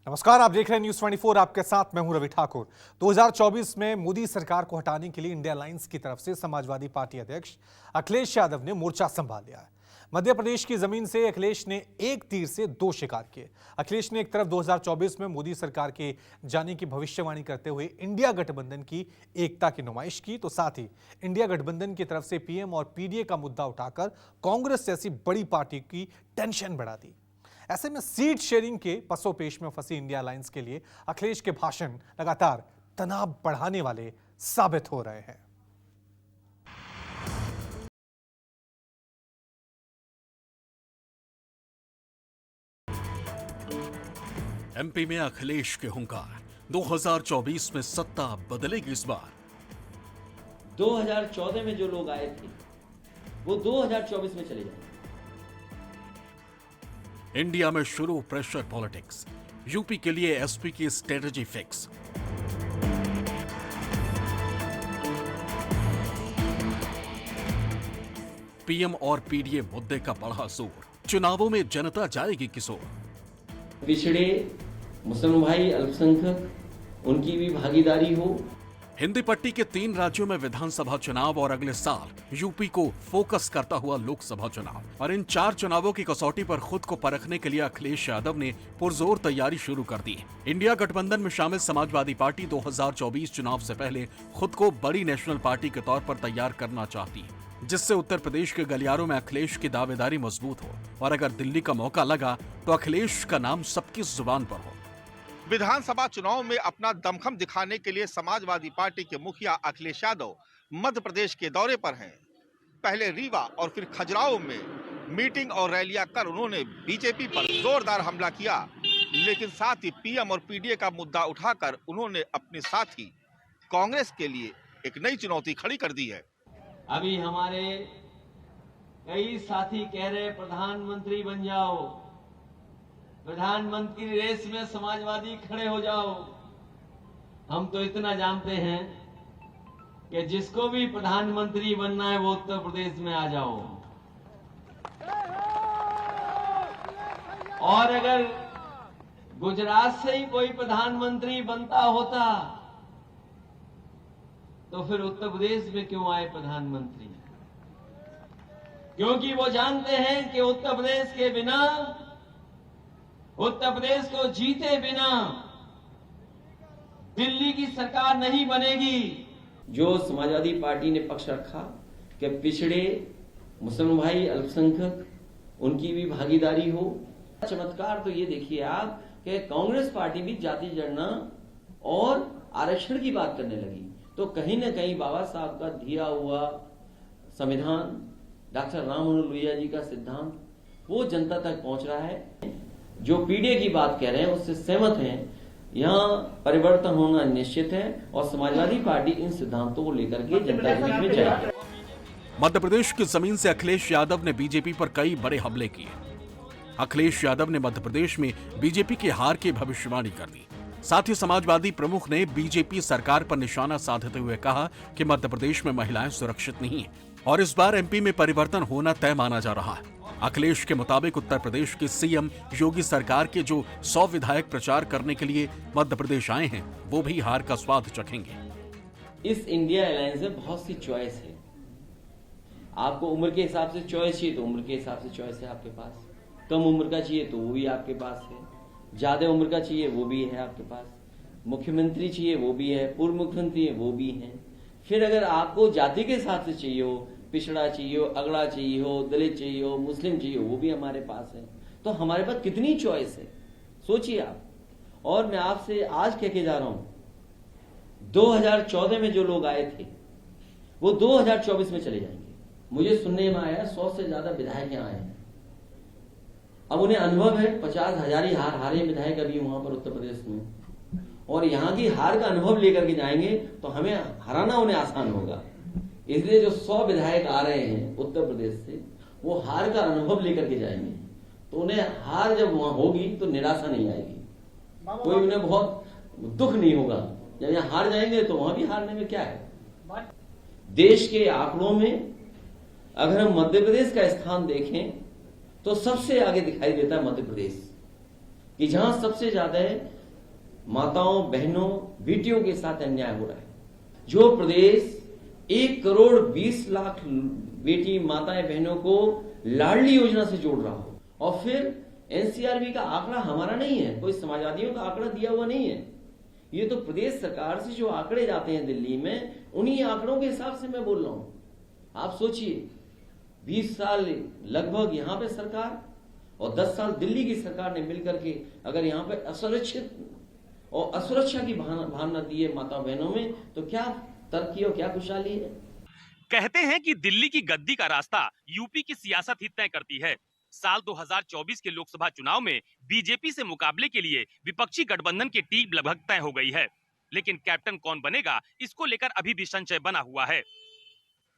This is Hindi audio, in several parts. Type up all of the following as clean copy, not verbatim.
नमस्कार, आप देख रहे हैं न्यूज 24। आपके साथ मैं हूं रवि ठाकुर। 2024 में मोदी सरकार को हटाने के लिए इंडिया अलायंस की तरफ से समाजवादी पार्टी अध्यक्ष अखिलेश यादव ने मोर्चा संभाल लिया है। मध्य प्रदेश की जमीन से अखिलेश ने एक तीर से दो शिकार किए। अखिलेश ने एक तरफ 2024 में मोदी सरकार के जाने की भविष्यवाणी करते हुए इंडिया गठबंधन की एकता की नुमाइश की, तो साथ ही इंडिया गठबंधन की तरफ से पीएम और पीडीए का मुद्दा उठाकर कांग्रेस जैसी बड़ी पार्टी की टेंशन बढ़ा दी। ऐसे में सीट शेयरिंग के पसोपेश में फंसी इंडिया अलायंस के लिए अखिलेश के भाषण लगातार तनाव बढ़ाने वाले साबित हो रहे हैं। एमपी में अखिलेश के हुंकार, 2024 में सत्ता बदलेगी इस बार। 2014 में जो लोग आए थे वो 2024 में चले जाएंगे। इंडिया में शुरू प्रेशर पॉलिटिक्स, यूपी के लिए एसपी की स्ट्रेटजी फिक्स। पीएम और पीडीए मुद्दे का बढ़ा जोर, चुनावों में जनता जाएगी किस ओर। पिछड़े मुस्लिम भाई अल्पसंख्यक उनकी भी भागीदारी हो। हिंदी पट्टी के 3 राज्यों में विधानसभा चुनाव और अगले साल यूपी को फोकस करता हुआ लोकसभा चुनाव, और इन 4 चुनावों की कसौटी पर खुद को परखने के लिए अखिलेश यादव ने पुरजोर तैयारी शुरू कर दी। इंडिया गठबंधन में शामिल समाजवादी पार्टी 2024 चुनाव से पहले खुद को बड़ी नेशनल पार्टी के तौर पर तैयार करना चाहती है, जिससे उत्तर प्रदेश के गलियारों में अखिलेश की दावेदारी मजबूत हो, और अगर दिल्ली का मौका लगा तो अखिलेश का नाम सबकी जुबान पर हो। विधानसभा चुनाव में अपना दमखम दिखाने के लिए समाजवादी पार्टी के मुखिया अखिलेश यादव मध्य प्रदेश के दौरे पर हैं। पहले रीवा और फिर खजुराहो में मीटिंग और रैलियां कर उन्होंने बीजेपी पर जोरदार हमला किया, लेकिन साथ ही पीएम और पीडीए का मुद्दा उठाकर उन्होंने अपने साथी कांग्रेस के लिए एक नई चुनौती खड़ी कर दी है। अभी हमारे कई साथी कह रहे प्रधानमंत्री बन जाओ, प्रधानमंत्री रेस में समाजवादी खड़े हो जाओ। हम तो इतना जानते हैं कि जिसको भी प्रधानमंत्री बनना है वो उत्तर प्रदेश में आ जाओ, और अगर गुजरात से ही कोई प्रधानमंत्री बनता होता तो फिर उत्तर प्रदेश में क्यों आए प्रधानमंत्री? क्योंकि वो जानते हैं कि उत्तर प्रदेश के बिना, उत्तर प्रदेश को जीते बिना दिल्ली की सरकार नहीं बनेगी। जो समाजवादी पार्टी ने पक्ष रखा कि पिछड़े मुस्लिम भाई अल्पसंख्यक उनकी भी भागीदारी हो। चमत्कार तो ये देखिए आप कि कांग्रेस पार्टी भी जाति जनगणना और आरक्षण की बात करने लगी, तो कहीं ना कहीं बाबा साहब का दिया हुआ संविधान, डॉक्टर राम मनोहर लोहिया जी का सिद्धांत वो जनता तक पहुंच रहा है। जो पीडीए की बात कह रहे हैं उससे सहमत हैं, यहाँ परिवर्तन होना निश्चित है, और समाजवादी पार्टी इन सिद्धांतों को लेकर के जनता के बीच में जाएगी। मध्य प्रदेश की जमीन से अखिलेश यादव ने बीजेपी पर कई बड़े हमले किए। अखिलेश यादव ने मध्य प्रदेश में बीजेपी की हार की भविष्यवाणी कर दी। साथ ही समाजवादी प्रमुख ने बीजेपी सरकार पर निशाना साधते हुए कहा कि मध्य प्रदेश में महिलाएं सुरक्षित नहीं हैं, और इस बार एमपी में परिवर्तन होना तय माना जा रहा है। अखिलेश के मुताबिक उत्तर प्रदेश के सीएम योगी सरकार के जो 100 विधायक प्रचार करने के लिए मध्य प्रदेश आए हैं, वो भी हार का स्वाद चखेंगे। इस इंडिया अलायंस में बहुत सी चॉइस है। आपको उम्र के हिसाब से चॉइस चाहिए तो उम्र के हिसाब से चॉइस है आपके पास, कम उम्र का चाहिए तो वो भी आपके पास है, ज्यादा उम्र का चाहिए वो भी है आपके पास, मुख्यमंत्री चाहिए वो भी है, पूर्व मुख्यमंत्री है वो भी है। फिर अगर आपको जाति के हिसाब से चाहिए हो, पिछड़ा चाहिए हो, अगड़ा चाहिए हो, दलित चाहिए हो, मुस्लिम चाहिए हो, वो भी हमारे पास है। तो हमारे पास कितनी चॉइस है, सोचिए आप। और मैं आपसे आज कह के जा रहा हूं, 2014 में जो लोग आए थे वो 2024 में चले जाएंगे। मुझे सुनने में आया 100 से ज्यादा विधायक यहाँ आए हैं। अब उन्हें अनुभव है, 50,000 हारे विधायक अभी वहां पर उत्तर प्रदेश में, और यहाँ की हार का अनुभव लेकर के जाएंगे तो हमें हराना उन्हें आसान होगा। इसलिए जो 100 विधायक आ रहे हैं उत्तर प्रदेश से, वो हार का अनुभव लेकर के जाएंगे, तो उन्हें हार जब वहां होगी तो निराशा नहीं आएगी, कोई उन्हें बहुत दुख नहीं होगा। जब यहाँ हार जाएंगे तो वहां भी हारने में क्या है। देश के आंकड़ों में अगर हम मध्य प्रदेश का स्थान देखें तो सबसे आगे दिखाई देता है मध्य प्रदेश। कि जहां सबसे ज्यादा माताओं, बहनों, बेटियों के साथ अन्याय हो रहा है, जो प्रदेश 1,20,00,000 बेटी, माताएं, बहनों को लाडली योजना से जोड़ रहा हो, और फिर एनसीआरबी का आंकड़ा हमारा नहीं है, कोई समाजवादियों का आंकड़ा दिया हुआ नहीं है, ये तो प्रदेश सरकार से जो आंकड़े जाते हैं दिल्ली में, उन्हीं आंकड़ों के हिसाब से मैं बोल रहा हूं। आप सोचिए, 20 साल लगभग यहां पे सरकार और 10 साल दिल्ली की सरकार ने मिलकर के अगर यहां पे असुरक्षित और असुरक्षा की भावना दी है माता बहनों में, तो क्या तरक्की और क्या खुशहाली है। कहते हैं कि दिल्ली की गद्दी का रास्ता यूपी की सियासत ही तय करती है। साल 2024 के लोकसभा चुनाव में बीजेपी से मुकाबले के लिए विपक्षी गठबंधन की टीम लगभग तय हो गई है, लेकिन कैप्टन कौन बनेगा, इसको लेकर अभी भी संशय बना हुआ है।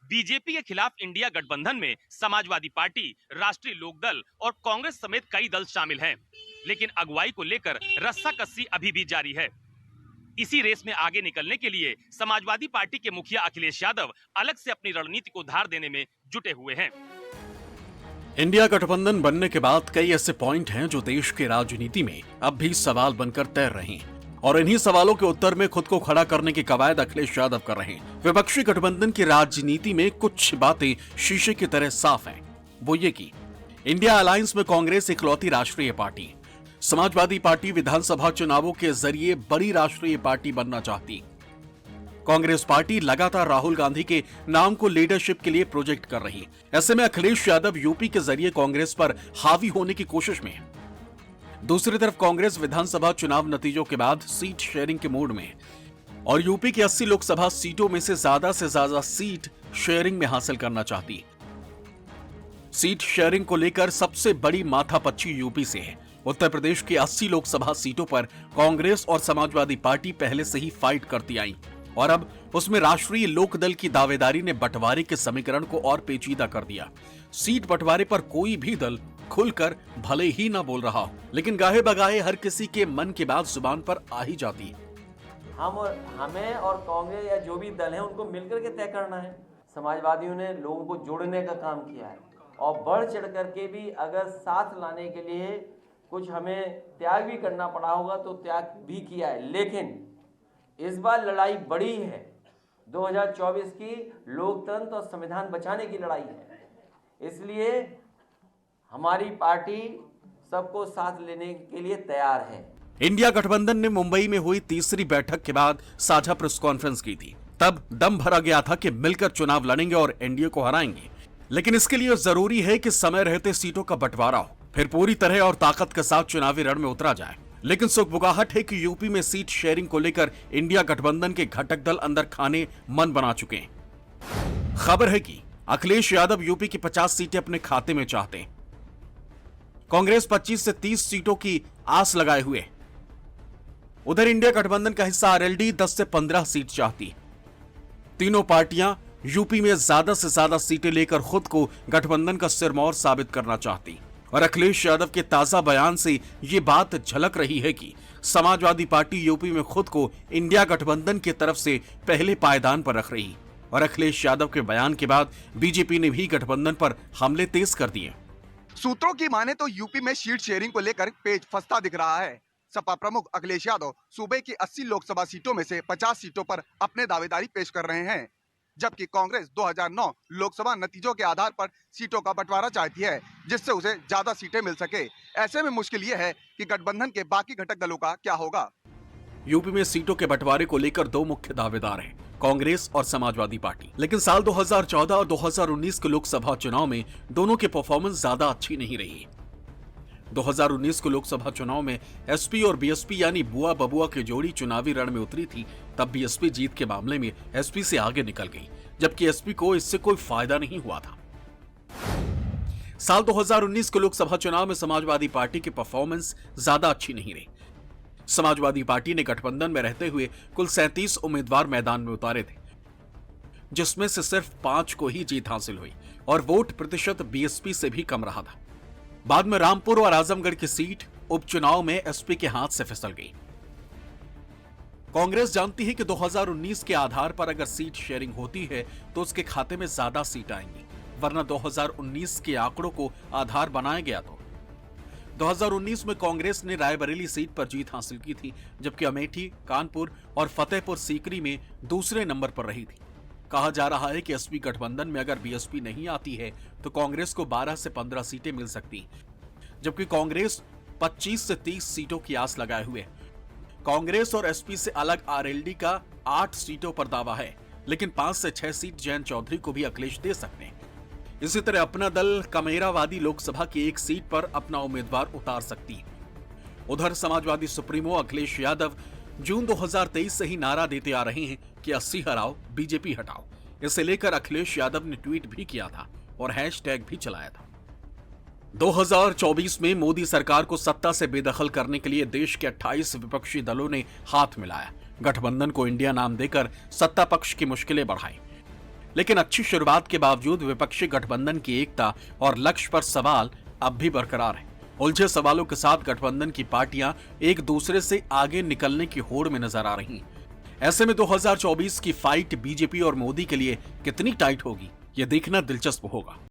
बीजेपी के खिलाफ इंडिया गठबंधन में समाजवादी पार्टी, राष्ट्रीय लोकदल और कांग्रेस समेत कई दल शामिल हैं, लेकिन अगुवाई को लेकर रस्साकसी अभी भी जारी है। इसी रेस में आगे निकलने के लिए समाजवादी पार्टी के मुखिया अखिलेश यादव अलग से अपनी रणनीति को धार देने में जुटे हुए हैं। इंडिया गठबंधन बनने के बाद कई ऐसे पॉइंट हैं जो देश की राजनीति में अब भी सवाल बनकर तैर रहे हैं, और इन्हीं सवालों के उत्तर में खुद को खड़ा करने की कवायद अखिलेश यादव कर रहे हैं। विपक्षी गठबंधन की राजनीति में कुछ बातें शीशे की तरह साफ हैं। वो ये कि इंडिया अलायंस में कांग्रेस इकलौती राष्ट्रीय पार्टी, समाजवादी पार्टी विधानसभा चुनावों के जरिए बड़ी राष्ट्रीय पार्टी बनना चाहती। कांग्रेस पार्टी लगातार राहुल गांधी के नाम को लीडरशिप के लिए प्रोजेक्ट कर रही है। ऐसे में अखिलेश यादव यूपी के जरिए कांग्रेस पर हावी होने की कोशिश में है। दूसरी तरफ कांग्रेस विधानसभा चुनाव नतीजों के बाद सीट शेयरिंग के मूड में है और यूपी की 80 लोकसभा सीटों में से ज्यादा सीट शेयरिंग में हासिल करना चाहती है। सीट शेयरिंग को लेकर सबसे बड़ी माथापच्ची यूपी से है। उत्तर प्रदेश की 80 लोकसभा सीटों पर कांग्रेस और समाजवादी पार्टी पहले से ही फाइट करती आई, और अब उसमें राष्ट्रीय लोकदल की दावेदारी ने बंटवारे के समीकरण को और पेचीदा कर दिया। सीट बंटवारे पर कोई भी दल खुलकर भले ही ना बोल रहा हो, लेकिन गाहे बगाहे हर किसी के मन की बात जुबान पर आ ही जाती है। हमें और कांग्रेस या जो भी दल है उनको मिलकर के तय करना है। समाजवादियों ने लोगों को जोड़ने का काम किया है, और बढ़ चढ़ करके भी अगर साथ लाने के लिए कुछ हमें त्याग भी करना पड़ा होगा तो त्याग भी किया है। लेकिन इस बार लड़ाई बड़ी है, 2024 की लोकतंत्र और संविधान बचाने की लड़ाई है। इसलिए हमारी पार्टी सबको साथ लेने के लिए तैयार है। इंडिया गठबंधन ने मुंबई में हुई तीसरी बैठक के बाद साझा प्रेस कॉन्फ्रेंस की थी। तब दम भरा गया था कि मिलकर चुनाव लड़ेंगे और एनडीए को हराएंगे, लेकिन इसके लिए जरूरी है कि समय रहते सीटों का बंटवारा हो, फिर पूरी तरह और ताकत के साथ चुनावी रण में उतरा जाए। लेकिन सुखबुगाहट है कि यूपी में सीट शेयरिंग को लेकर इंडिया गठबंधन के घटक दल अंदर खाने मन बना चुके हैं। खबर है कि अखिलेश यादव यूपी की 50 सीटें अपने खाते में चाहते हैं। कांग्रेस 25 से 30 सीटों की आस लगाए हुए। उधर इंडिया गठबंधन का हिस्सा आरएलडी 10 से 15 सीट चाहती। तीनों पार्टियां यूपी में ज्यादा से ज्यादा सीटें लेकर खुद को गठबंधन का सिरमौर साबित करना चाहती, और अखिलेश यादव के ताजा बयान से ये बात झलक रही है कि समाजवादी पार्टी यूपी में खुद को इंडिया गठबंधन की तरफ से पहले पायदान पर रख रही, और अखिलेश यादव के बयान के बाद बीजेपी ने भी गठबंधन पर हमले तेज कर दिए। सूत्रों की माने तो यूपी में सीट शेयरिंग को लेकर पेच फंसता दिख रहा है। सपा प्रमुख अखिलेश यादव सूबे की 80 लोकसभा सीटों में से 50 सीटों पर अपने दावेदारी पेश कर रहे हैं, जबकि कांग्रेस 2009 लोकसभा नतीजों के आधार पर सीटों का बंटवारा चाहती है, जिससे उसे ज्यादा सीटें मिल सके। ऐसे में मुश्किल यह है कि गठबंधन के बाकी घटक दलों का क्या होगा। यूपी में सीटों के बंटवारे को लेकर दो मुख्य दावेदार हैं, कांग्रेस और समाजवादी पार्टी। लेकिन साल 2014 और 2019 के लोकसभा चुनाव में दोनों की परफॉर्मेंस ज्यादा अच्छी नहीं रही। 2019 के लोकसभा चुनाव में एसपी और बीएसपी यानी बुआ बबुआ की जोड़ी चुनावी रण में उतरी थी। तब बीएसपी जीत के मामले में एसपी से आगे निकल गई, जबकि एसपी को इससे कोई फायदा नहीं हुआ था। साल 2019 के लोकसभा चुनाव में समाजवादी पार्टी की परफॉर्मेंस ज्यादा अच्छी नहीं रही। समाजवादी पार्टी ने गठबंधन में रहते हुए कुल 37 उम्मीदवार मैदान में उतारे थे, जिसमें से सिर्फ 5 को ही जीत हासिल हुई, और वोट प्रतिशत बीएसपी से भी कम रहा था। बाद में रामपुर और आजमगढ़ की सीट उपचुनाव में एसपी के हाथ से फिसल गई। कांग्रेस जानती है कि 2019 के आधार पर अगर सीट शेयरिंग होती है तो उसके खाते में ज्यादा सीट आएंगी, वरना 2019 के आंकड़ों को आधार बनाया गया तो 2019 में कांग्रेस ने रायबरेली सीट पर जीत हासिल की थी, जबकि अमेठी, कानपुर और फतेहपुर सीकरी में दूसरे नंबर पर रही थी। कहा जा रहा है कि एसपी गठबंधन में अगर बीएसपी नहीं आती है तो कांग्रेस को 12 से 15 सीटें मिल सकती, जबकि कांग्रेस 25 से 30 सीटों की आस लगाए हुए है। कांग्रेस और एसपी से अलग आरएलडी का 8 सीटों पर दावा है, लेकिन 5 से 6 सीट जयंत चौधरी को भी अखिलेश दे सकते हैं। इसी तरह अपना दल कमेरावादी लोकसभा की 1 सीट पर अपना उम्मीदवार उतार सकती है। उधर समाजवादी सुप्रीमो अखिलेश यादव जून 2023 से ही नारा देते आ रहे हैं कि 80 हराओ, बीजेपी हटाओ। इसे लेकर अखिलेश यादव ने ट्वीट भी किया था और हैशटैग भी चलाया था। 2024 में मोदी सरकार को सत्ता से बेदखल करने के लिए देश के 28 विपक्षी दलों ने हाथ मिलाया, गठबंधन को इंडिया नाम देकर सत्ता पक्ष की मुश्किलें बढ़ाई। लेकिन अच्छी शुरुआत के बावजूद विपक्षी गठबंधन की एकता और लक्ष्य पर सवाल अब भी बरकरार है। उलझे सवालों के साथ गठबंधन की पार्टियां एक दूसरे से आगे निकलने की होड़ में नजर आ रही हैं। ऐसे में 2024 की फाइट बीजेपी और मोदी के लिए कितनी टाइट होगी, यह देखना दिलचस्प होगा।